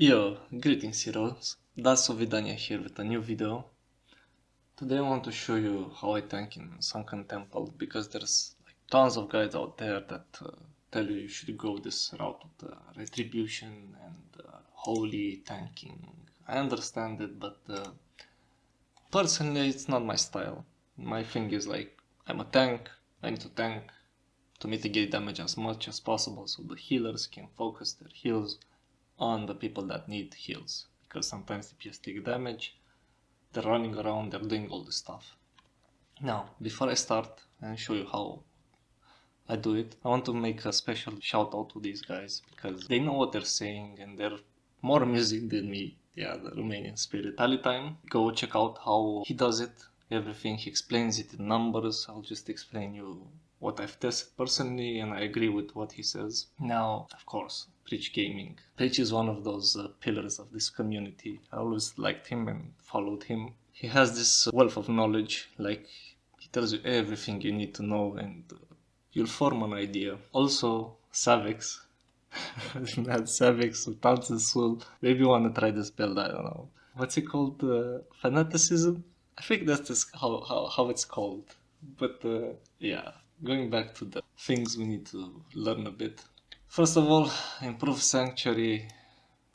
Yo, greetings heroes, that's Ovidania here with a new video. Today I want to show you how I tank in Sunken Temple because there's like tons of guides out there that tell you should go this route of the retribution and holy tanking. I understand it, but personally it's not my style. My thing is like, I'm a tank, I need to tank to mitigate damage as much as possible so the healers can focus their heals on the people that need heals, because sometimes DPS take damage, they're running around, they're doing all this stuff. Now, before I start and show you how I do it, I want to make a special shout out to these guys because they know what they're saying and they're more music than me. Yeah, the Romanian spirit. Paladin, go check out how he does it, everything. He explains it in numbers. I'll just explain you what I've tested personally, and I agree with what he says. Now, of course, Preach Gaming. Preach is one of those pillars of this community. I always liked him and followed him. He has this wealth of knowledge, like he tells you everything you need to know, and you'll form an idea. Also, Savix. Not Savix, Tanzensul. Maybe you want to try this build, I don't know. What's it called? Fanaticism? I think that's just how it's called. But yeah, going back to the things we need to learn a bit. First of all, improve Sanctuary.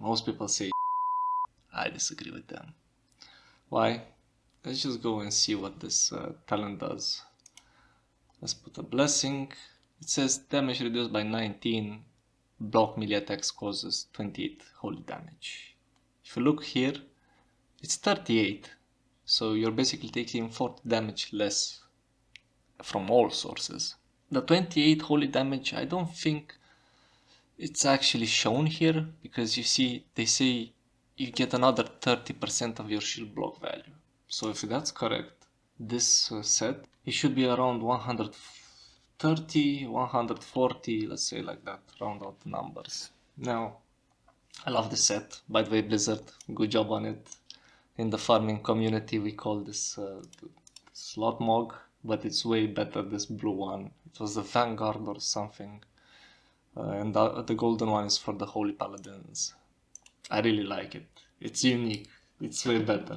Most people say I disagree with them. Why? Let's just go and see what this talent does. Let's put a blessing. It says damage reduced by 19. Block melee attacks causes 28 holy damage. If you look here, it's 38. So you're basically taking 40 damage less from all sources. The 28 holy damage, I don't think it's actually shown here, because you see, they say you get another 30% of your shield block value. So if that's correct, this set, it should be around 130, 140, let's say like that, round out the numbers. Now, I love this set. By the way, Blizzard, good job on it. In the farming community, we call this slot mog, but it's way better, this blue one. It was the Vanguard or something. And the golden one is for the Holy Paladins. I really like it. It's unique. It's way better.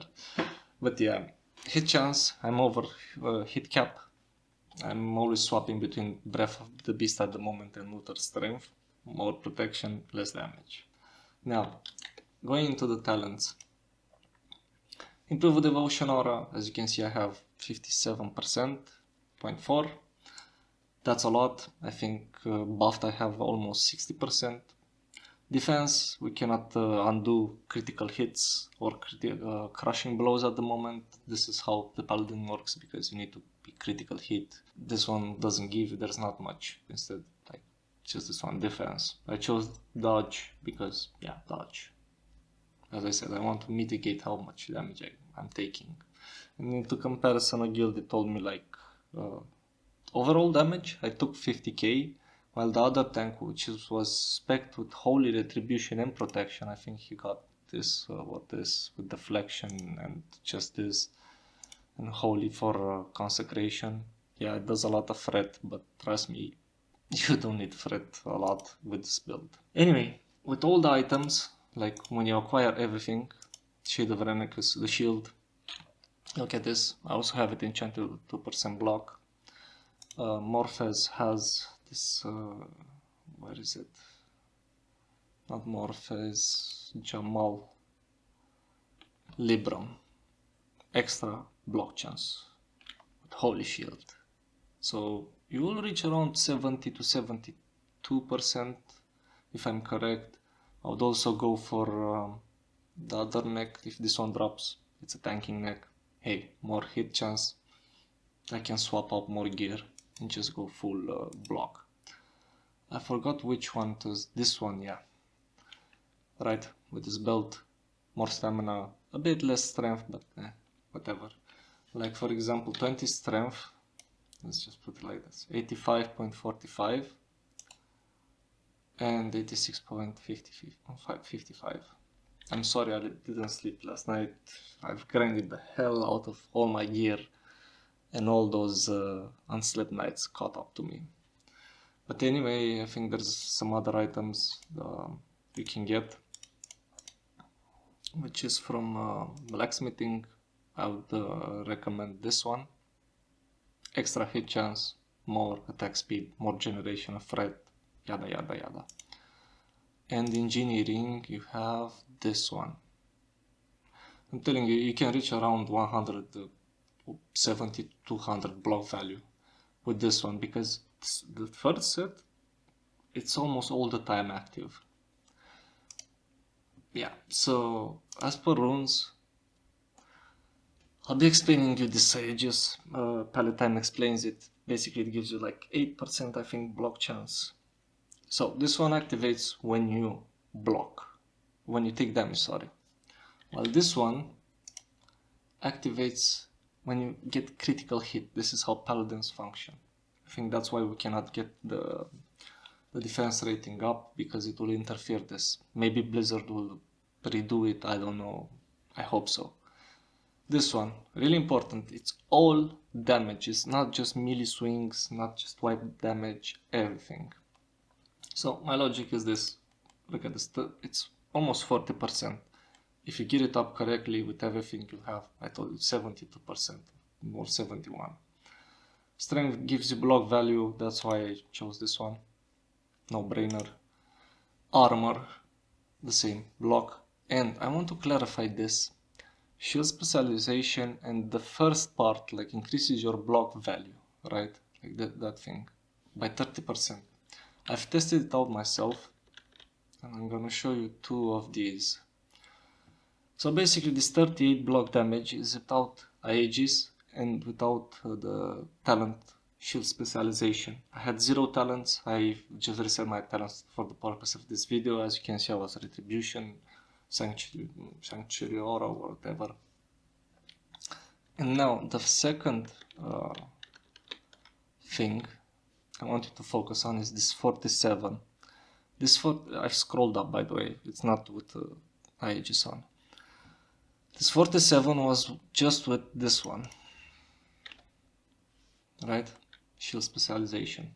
But yeah, hit chance, I'm over hit cap. I'm always swapping between Breath of the Beast at the moment and Luther Strength. More protection, less damage. Now, going into the talents. Improve Devotion Aura. As you can see, I have 57.4. That's a lot. I think buffed I have almost 60%. Defense, we cannot undo critical hits or crushing blows at the moment. This is how the Paladin works, because you need to be critical hit. This one doesn't give, there's not much. Instead, like, just this one, defense. I chose dodge because, yeah, dodge. As I said, I want to mitigate how much damage I'm taking. And into comparison, a guild, it told me like overall damage, I took 50k, while the other tank, which was spec'd with Holy Retribution and Protection, I think he got this, with Deflection and just this, and Holy for Consecration. Yeah, it does a lot of threat, but trust me, you don't need threat a lot with this build. Anyway, with all the items, like when you acquire everything, Shade of Renacus, the shield, look at this, I also have it enchanted with 2% block. Morpheus has this, where is it? Not Morpheus, Jamal. Libram. Extra block chance with Holy Shield. So you will reach around 70 to 72%, if I'm correct. I would also go for the other neck. If this one drops, it's a tanking neck. Hey, more hit chance. I can swap out more gear and just go full block. I forgot which one it was. This one, yeah. Right, with this belt, more stamina, a bit less strength, but whatever. Like for example, 20 strength, let's just put it like this, 85.45 and 86.55. I'm sorry I didn't sleep last night. I've grinded the hell out of all my gear, and all those unslept nights caught up to me. But anyway, I think there's some other items you can get. which is from blacksmithing. I would recommend this one. Extra hit chance, more attack speed, more generation of threat, yada yada yada. And engineering, you have this one. I'm telling you, you can reach around 170 200 block value with this one, because the first set, it's almost all the time active. Yeah, so as per runes, I'll be explaining you the sages. Paladin explains it. Basically, it gives you like 8%, I think, block chance. So this one activates when you block, when you take damage, sorry. While this one activates when you get critical hit. This is how paladins function. I think that's why we cannot get the defense rating up, because it will interfere this. Maybe Blizzard will redo it, I don't know. I hope so. This one, really important, it's all damage. It's not just melee swings, not just wipe damage, everything. So my logic is this. Look at this, it's almost 40%. If you get it up correctly with everything, you'll have, I told you, 72%, or 71. Strength gives you block value, that's why I chose this one. No brainer. Armor, the same, block. And I want to clarify this. Shield specialization and the first part like increases your block value, right? Like that thing by 30%. I've tested it out myself and I'm gonna show you two of these. So basically this 38 block damage is without Aegis and without the talent shield specialization. I had 0 talents. I just reset my talents for the purpose of this video. As you can see, I was Retribution, Sanctuary Aura, or whatever. And now the second thing I want you to focus on is this 47. I've scrolled up, by the way. It's not with Aegis on. This 47 was just with this one, right? Shield specialization.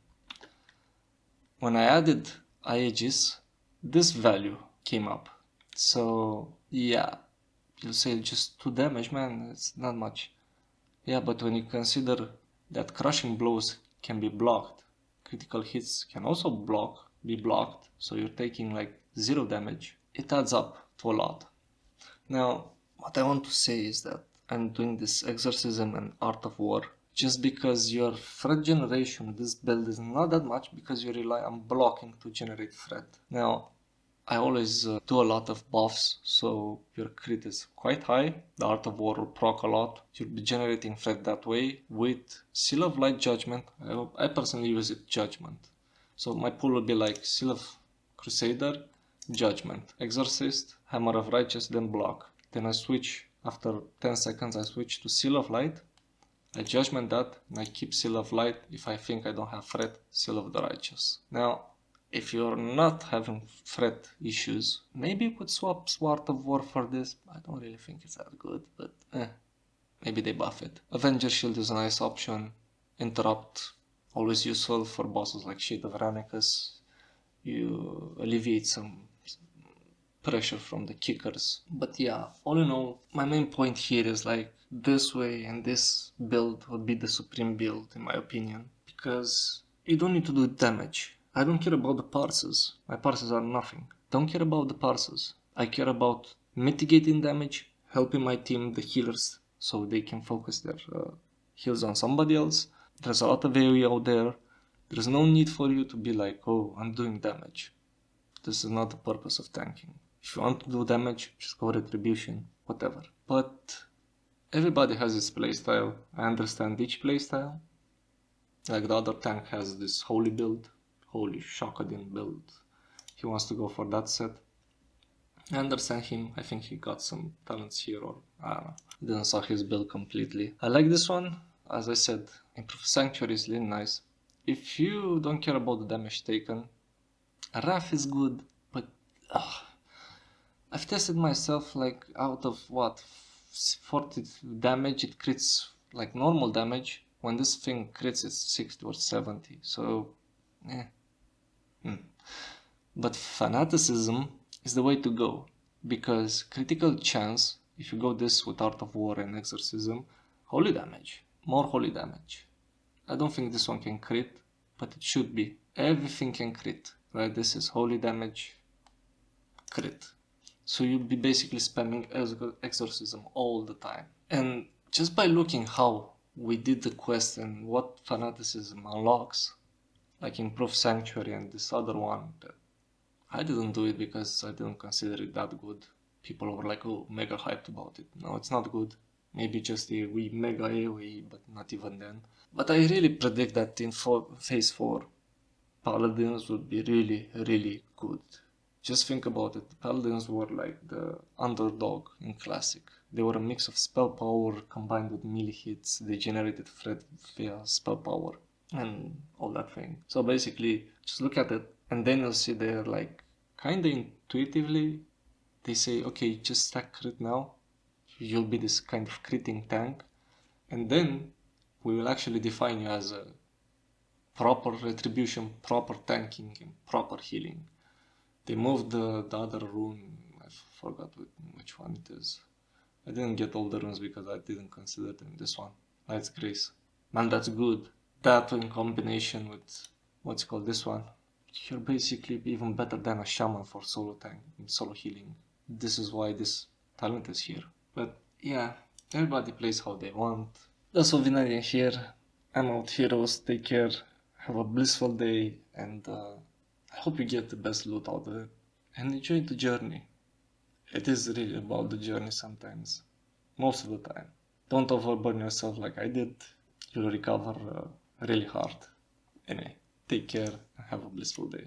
When I added Aegis, this value came up. So yeah, you'll say just 2 damage, man, it's not much. Yeah, but when you consider that crushing blows can be blocked, critical hits can also be blocked, so you're taking like 0 damage, it adds up to a lot. Now, what I want to say is that I'm doing this exorcism and art of war just because your threat generation with this build is not that much, because you rely on blocking to generate threat. Now, I always do a lot of buffs, so your crit is quite high. The Art of War will proc a lot. You'll be generating threat that way. With Seal of Light Judgment, I personally use it Judgment. So my pool will be like Seal of Crusader, Judgment, Exorcist, Hammer of Righteous, then block. Then I switch, after 10 seconds I switch to Seal of Light. I Judgment that, and I keep Seal of Light. If I think I don't have threat, Seal of the Righteous. Now, if you're not having threat issues, maybe you could swap Art of War for this. I don't really think it's that good, but maybe they buff it. Avenger Shield is a nice option. Interrupt, always useful for bosses like Shade of Ranicus. You alleviate some pressure from the kickers. But yeah, all in all, my main point here is like this way, and this build would be the supreme build in my opinion, because you don't need to do damage. I don't care about the parses. My parses are nothing. Don't care about the parses. I care about mitigating damage, helping my team, the healers, so they can focus their heals on somebody else. There's a lot of AoE out there. There's no need for you to be like, oh, I'm doing damage. This is not the purpose of tanking. If you want to do damage, just go Retribution, whatever. But everybody has its playstyle. I understand each playstyle. Like the other tank has this holy build, holy Shokadin build. He wants to go for that set. I understand him. I think he got some talents here, or I don't know. Didn't saw his build completely. I like this one. As I said, Improved Sanctuary is really nice. If you don't care about the damage taken, Wrath is good, but I've tested myself, like out of what, 40 damage, it crits like normal damage. When this thing crits, it's 60 or 70, so But fanaticism is the way to go. because critical chance, if you go this with Art of War and Exorcism, holy damage, more holy damage. I don't think this one can crit, but it should be. Everything can crit, right? This is holy damage, crit. So you'll be basically spamming Exorcism all the time. And just by looking how we did the quest and what fanaticism unlocks, like Improve Sanctuary and this other one, I didn't do it because I didn't consider it that good. People were like, oh, mega hyped about it. No, it's not good. Maybe just a wee mega AoE, but not even then. But I really predict that in Phase 4, Paladins would be really, really good. Just think about it. The Paladins were like the underdog in Classic. They were a mix of spell power combined with melee hits. They generated threat via spell power and all that thing. So basically, just look at it, and then you'll see they're like kinda intuitively. They say, okay, just stack crit now. You'll be this kind of critting tank, and then we will actually define you as a proper retribution, proper tanking, and proper healing. They moved the other rune. I forgot which one it is. I didn't get all the runes because I didn't consider them. This one, Light's Grace. Man, that's good. That in combination with what's called this one, you're basically even better than a shaman for solo tank, solo healing. This is why this talent is here. But yeah, everybody plays how they want. That's all Vinadian here. I'm out, heroes. Take care. Have a blissful day, and I hope you get the best loot out of it. And enjoy the journey. It is really about the journey sometimes. Most of the time. Don't overburn yourself like I did. You'll recover really hard. Anyway, take care and have a blissful day.